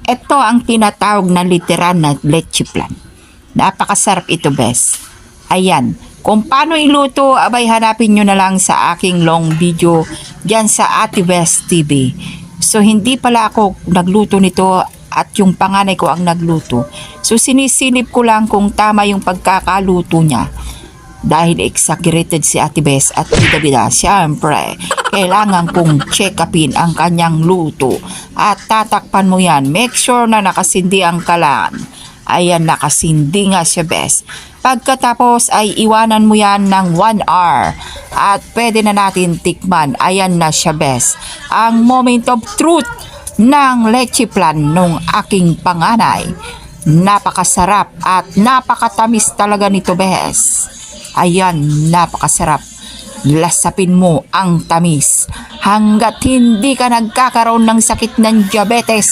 Ito ang tinatawag na literal na leche flan. Napakasarap ito, bes. Ayan. Kung paano iluto, abay hanapin nyo na lang sa aking long video dyan sa Ate Bes TV. So, hindi pala ako nagluto nito at yung panganay ko ang nagluto. So, sinisilip ko lang kung tama yung pagkakaluto niya. Dahil exaggerated si Ate Bes at bida-bida, syempre, kailangan kong check upin ang kanyang luto. At tatakpan mo yan. Make sure na nakasindi ang kalan. Ayan, nakasindi nga siya, Bes. Pagkatapos ay iwanan mo yan ng 1 hour. At pwede na natin tikman. Ayan na siya, Bes. Ang moment of truth ng leche flan nung aking panganay. Napakasarap at napakatamis talaga nito, Bes. Ayan, napakasarap. Lasapin mo ang tamis hanggat hindi ka nagkakaroon ng sakit ng diabetes.